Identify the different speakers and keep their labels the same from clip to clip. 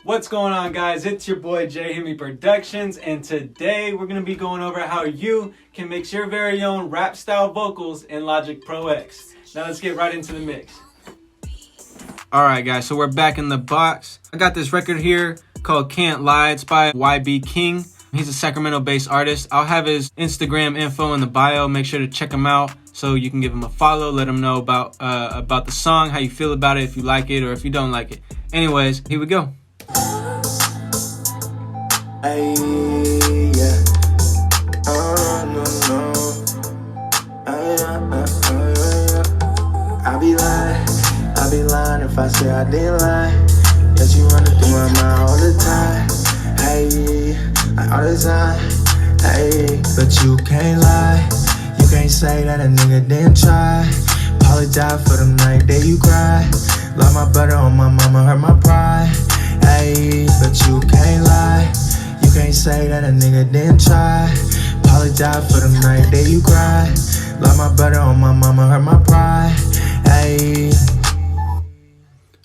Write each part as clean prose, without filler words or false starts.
Speaker 1: What's going on, guys? It's your boy J-HIMMY Productions, and today we're going to be going over how you can mix your very own rap style vocals in Logic Pro X. Now let's get right into the mix. Alright guys, so we're back in the box. I got this record here called Can't Lie. It's by YB King. He's a Sacramento-based artist. I'll have his Instagram info in the bio. Make sure to check him out so you can give him a follow. Let him know about the song, how you feel about it, if you like it or if you don't like it. Anyways, here we go.
Speaker 2: Ay, yeah. No. I be lying if I say I didn't lie. Yes, you running through my mind all the time. Hey, all the time. Hey, but you can't lie. You can't say that a nigga didn't try. Apologize for the night that you cried. Love my brother on my mama, hurt my pride. Hey, but you can't lie. You can't say that a nigga didn't try. Apologize for the night that you cried. Love my brother on my mama, hurt my pride. Hey.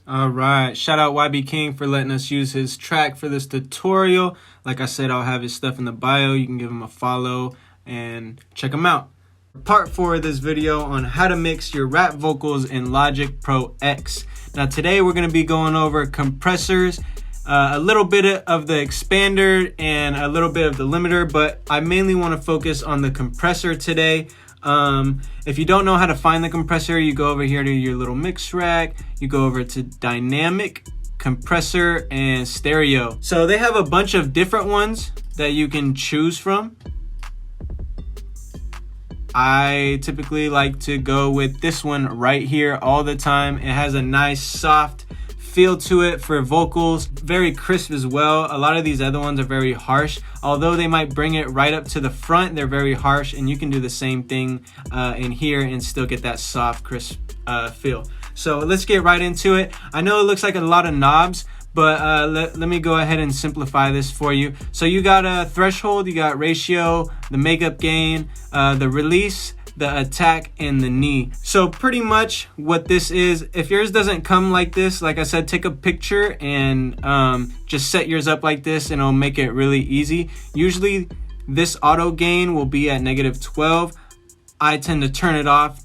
Speaker 1: Alright, shout out YB King for letting us use his track for this tutorial. Like I said, I'll have his stuff in the bio. You can give him a follow and check him out. Part 4 of this video on how to mix your rap vocals in Logic Pro X. Now today we're going to be going over compressors, a little bit of the expander and a little bit of the limiter, but I mainly want to focus on the compressor today. If you don't know how to find the compressor, you go over here to your little mix rack, you go over to dynamic, compressor, and stereo. So they have a bunch of different ones that you can choose from. I typically like to go with this one right here all the time. It has a nice soft feel to it for vocals, very crisp as well. A lot of these other ones are very harsh. Although they might bring it right up to the front, they're very harsh, and you can do the same thing in here and still get that soft, crisp feel. So let's get right into it. I know it looks like a lot of knobs, but let me go ahead and simplify this for you. So you got a threshold, you got ratio, the makeup gain, the release, the attack, and the knee. So pretty much what this is, if yours doesn't come like this, like I said, take a picture and just set yours up like this and it'll make it really easy. Usually this auto gain will be at -12. I tend to turn it off.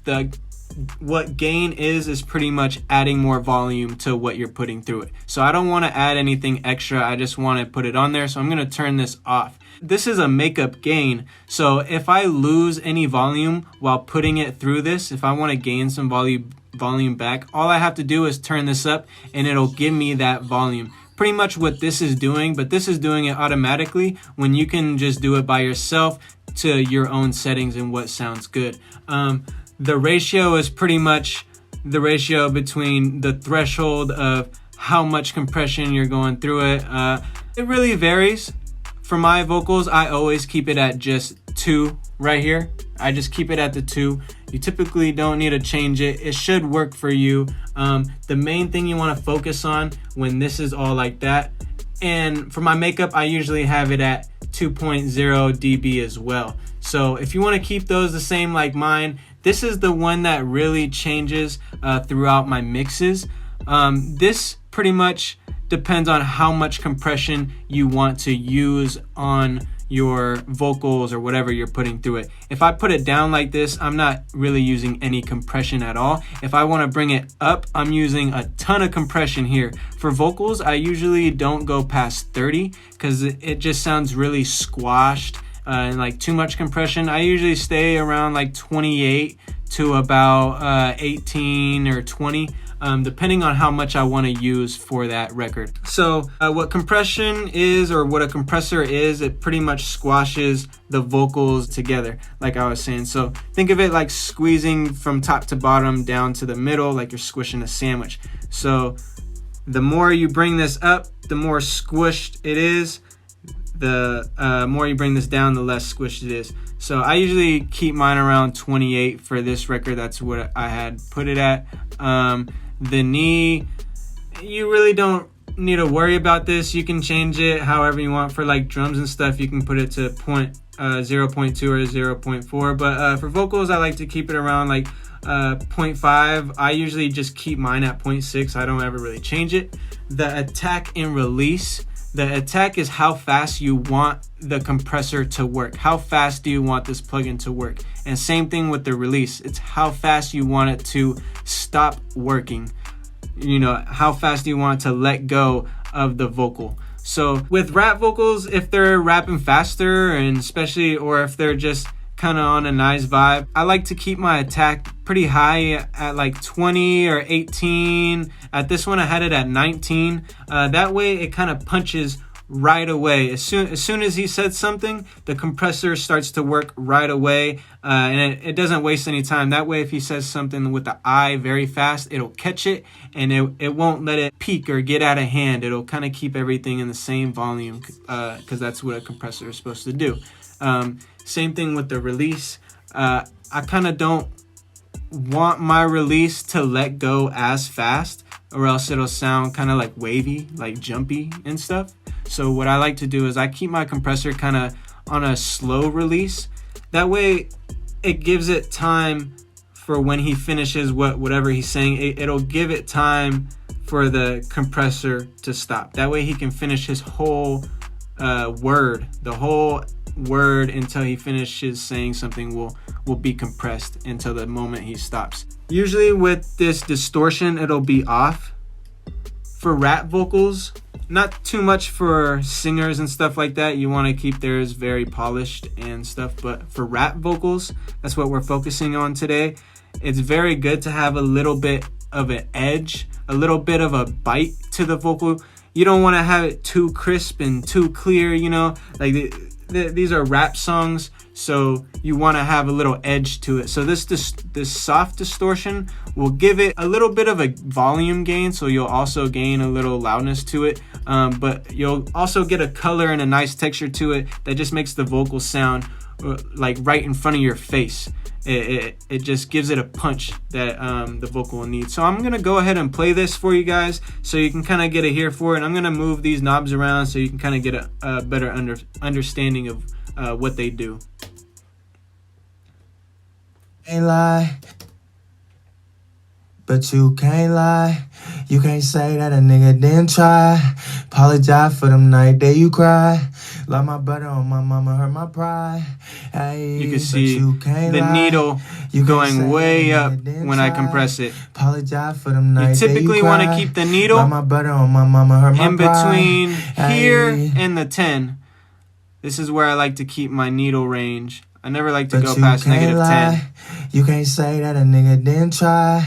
Speaker 1: What gain is pretty much adding more volume to what you're putting through it. So I don't want to add anything extra. I just want to put it on there. So I'm going to turn this off. This is a makeup gain. So if I lose any volume while putting it through this, if I want to gain some volume back, all I have to do is turn this up and it'll give me that volume. Pretty much what this is doing, but this is doing it automatically when you can just do it by yourself to your own settings and what sounds good. The ratio is pretty much the ratio between the threshold of how much compression you're going through it. It really varies. For my vocals, I always keep it at just 2 right here. I just keep it at the 2. You typically don't need to change it. It should work for you. The main thing you want to focus on when this is all like that. And for my makeup, I usually have it at 2.0 dB as well. So if you want to keep those the same like mine, this is the one that really changes throughout my mixes. This pretty much depends on how much compression you want to use on your vocals or whatever you're putting through it. If I put it down like this, I'm not really using any compression at all. If I want to bring it up, I'm using a ton of compression here. For vocals, I usually don't go past 30 because it just sounds really squashed and like too much compression. I usually stay around like 28 to about 18 or 20. Depending on how much I want to use for that record. So what compression is, or what a compressor is, it pretty much squashes the vocals together, like I was saying. So think of it like squeezing from top to bottom down to the middle, like you're squishing a sandwich. So the more you bring this up, the more squished it is. The more you bring this down, the less squished it is. So I usually keep mine around 28 for this record. That's what I had put it at. The knee, you really don't need to worry about this. You can change it however you want. For like drums and stuff, you can put it to 0.2 or 0.4. But for vocals, I like to keep it around like 0.5. I usually just keep mine at 0.6. I don't ever really change it. The attack and release. The attack is how fast you want the compressor to work. How fast do you want this plugin to work? And same thing with the release. It's how fast you want it to stop working. You know, how fast do you want it to let go of the vocal? So with rap vocals, if they're rapping faster, and especially, or if they're just kind of on a nice vibe, I like to keep my attack pretty high at like 20 or 18. At this one I had it at 19. That way it kind of punches right away. As soon as he said something, the compressor starts to work right away, and it doesn't waste any time. That way if he says something with the I very fast, it'll catch it, and it won't let it peak or get out of hand. It'll kind of keep everything in the same volume, because that's what a compressor is supposed to do. Same thing with the release. I kind of don't want my release to let go as fast, or else it'll sound kind of like wavy, like jumpy and stuff. So what I like to do is I keep my compressor kind of on a slow release. That way it gives it time for when he finishes whatever he's saying. It'll give it time for the compressor to stop. That way he can finish his whole word. The whole word until he finishes saying something will be compressed until the moment he stops. Usually with this distortion, it'll be off. For rap vocals, not too much for singers and stuff like that. You want to keep theirs very polished and stuff. But for rap vocals, that's what we're focusing on today. It's very good to have a little bit of an edge, a little bit of a bite to the vocal. You don't want to have it too crisp and too clear, you know, like these are rap songs, so you want to have a little edge to it. So this soft distortion will give it a little bit of a volume gain, so you'll also gain a little loudness to it, but you'll also get a color and a nice texture to it that just makes the vocal sound like right in front of your face. It just gives it a punch that the vocal will need. So I'm gonna go ahead and play this for you guys so you can kind of get a hear for it. I'm gonna move these knobs around so you can kind of get a better understanding of what they do.
Speaker 2: Ain't lie, but you can't lie. You can't say that a nigga didn't try. Apologize for them night that you cry. Like my butter on my mama hurt my pride. Hey,
Speaker 1: you can see the needle going way up when I compress it.
Speaker 2: Apologize for them night
Speaker 1: you typically want to keep the needle
Speaker 2: like my butter on my mama hurt my
Speaker 1: in between here and the 10. This is where I like to keep my needle range. I never like to go past -10.
Speaker 2: You can't say that a nigga didn't try.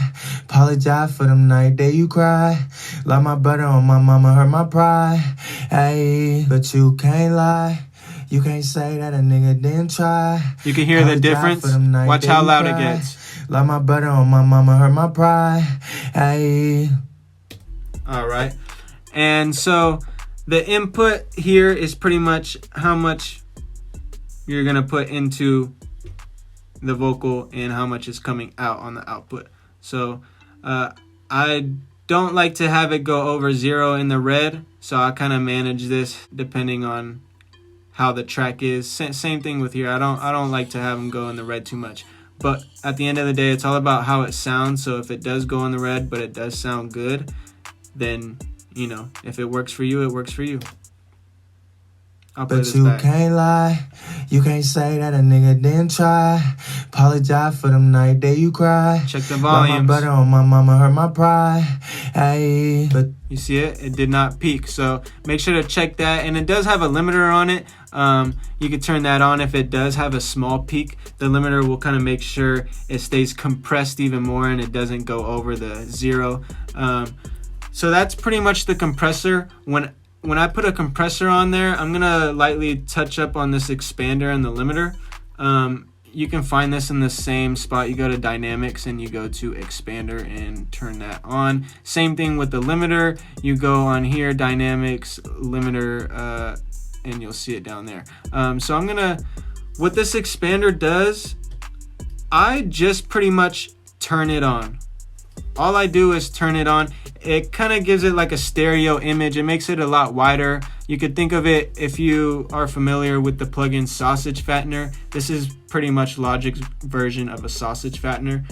Speaker 2: Apologize for them night that you cry. Like my butter on my mama hurt my pride. Hey, but you can't lie. You can't say that a nigga didn't try.
Speaker 1: You can hear the difference. Watch how loud it gets.
Speaker 2: Like my butter on my mama hurt my pride. Hey.
Speaker 1: All right. And so the input here is pretty much how much you're gonna put into the vocal and how much is coming out on the output. So I don't like to have it go over 0 in the red, so I kind of manage this depending on how the track is. Same thing with here. I don't like to have them go in the red too much, but at the end of the day, it's all about how it sounds. So if it does go in the red but it does sound good, then you know, if it works for you, it works for you.
Speaker 2: But you can't lie. You can't say that a nigga didn't try. Apologize for them night that you cry.
Speaker 1: Check the volumes.
Speaker 2: Like my butter on my mama hurt my pride. Hey, but
Speaker 1: you see it? It did not peak. So make sure to check that. And it does have a limiter on it. You can turn that on if it does have a small peak. The limiter will kind of make sure it stays compressed even more and it doesn't go over the 0. So that's pretty much the compressor. When I put a compressor on there, I'm gonna lightly touch up on this expander and the limiter. You can find this in the same spot. You go to dynamics and you go to expander and turn that on. Same thing with the limiter. You go on here, dynamics, limiter, and you'll see it down there. So I'm gonna, what this expander does, I just pretty much turn it on. All I do is turn it on. It kind of gives it like a stereo image. It makes it a lot wider. You could think of it, if you are familiar with the plugin Sausage Fattener, this is pretty much Logic's version of a sausage fattener.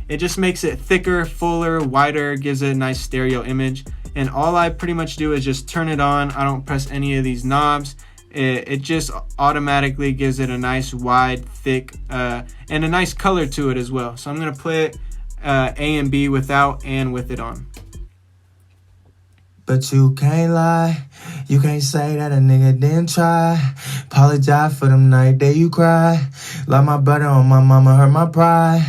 Speaker 1: It just makes it thicker, fuller, wider, gives it a nice stereo image. And all I pretty much do is just turn it on. I don't press any of these knobs. It just automatically gives it a nice wide, thick, and a nice color to it as well. So I'm going to play it A and B without and with it on.
Speaker 2: But you can't lie, you can't say that a nigga didn't try. Apologize for them night that you cry. Like my brother on my mama hurt my pride.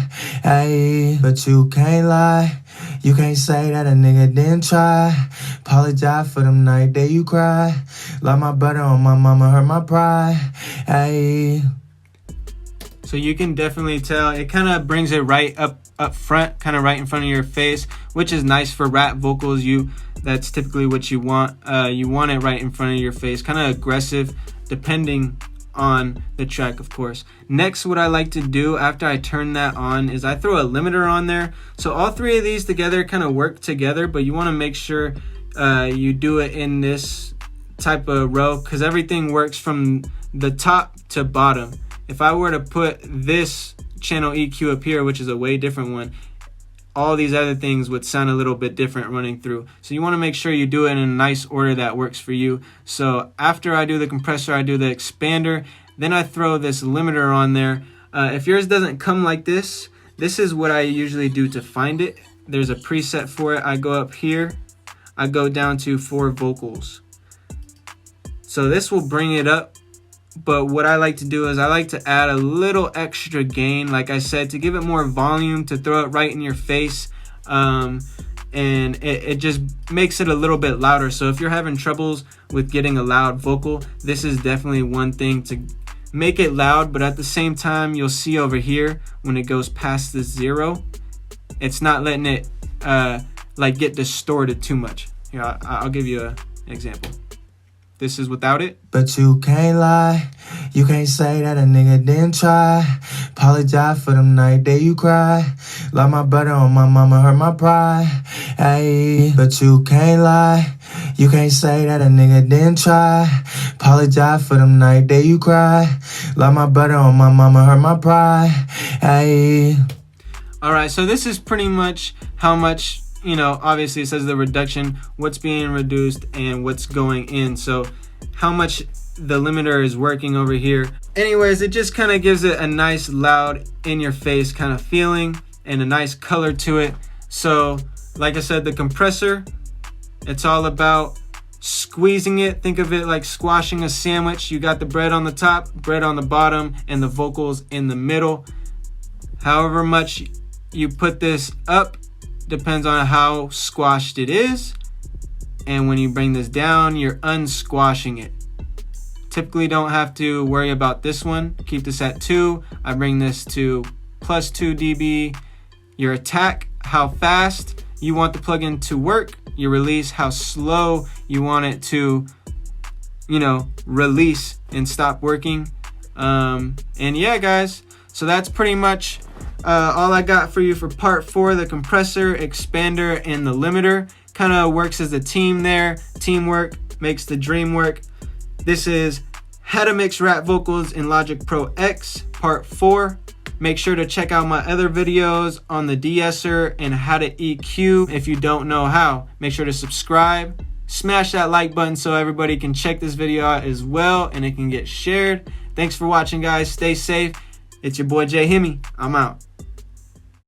Speaker 2: Hey, but you can't lie, you can't say that a nigga didn't try. Apologize for them night that you cry. Like my brother on my mama hurt my pride. Hey.
Speaker 1: So you can definitely tell it kind of brings it right up front, kind of right in front of your face, which is nice for rap vocals. That's typically what you want. You want it right in front of your face, kind of aggressive, depending on the track, of course. Next, what I like to do after I turn that on is I throw a limiter on there. So all three of these together kind of work together, but you want to make sure you do it in this type of row, because everything works from the top to bottom. If I were to put this channel EQ up here, which is a way different one, all these other things would sound a little bit different running through. So you want to make sure you do it in a nice order that works for you. So after I do the compressor, I do the expander, then I throw this limiter on there. If yours doesn't come like this is what I usually do to find it. There's a preset for it. I go up here, I go down to 4 vocals. So this will bring it up. But what I like to do is I like to add a little extra gain, like I said, to give it more volume, to throw it right in your face. And it just makes it a little bit louder. So if you're having troubles with getting a loud vocal, this is definitely one thing to make it loud. But at the same time, you'll see over here when it goes past the 0, it's not letting it like get distorted too much. Here, I'll give you an example. This is without it.
Speaker 2: But you can't lie, you can't say that a nigga didn't try. Apologize for them night that you cry. Like my brother on my mama hurt my pride. Hey, but you can't lie, you can't say that a nigga didn't try. Apologize for them night that you cry. Like my brother on my mama hurt my pride. Hey.
Speaker 1: All right, so this is pretty much how much, you know, obviously it says the reduction, what's being reduced and what's going in. So how much the limiter is working over here. Anyways, it just kind of gives it a nice loud in your face kind of feeling and a nice color to it. So like I said, the compressor, it's all about squeezing it. Think of it like squashing a sandwich. You got the bread on the top, bread on the bottom, and the vocals in the middle. However much you put this up depends on how squashed it is, and when you bring this down, you're unsquashing it. Typically don't have to worry about this one. Keep this at 2. I bring this to plus 2 dB. Your attack, how fast you want the plugin to work. Your release, how slow you want it to, you know, release and stop working. And yeah, guys, so that's pretty much all I got for you for part 4. The compressor, expander, and the limiter kind of works as a team there. Teamwork makes the dream work. This is how to mix rap vocals in Logic Pro X part 4. Make sure to check out my other videos on the de-esser and how to EQ if you don't know how. Make sure to subscribe, smash that like button so everybody can check this video out as well and it can get shared. Thanks for watching, guys. Stay safe. It's your boy J-HIMMY. I'm out.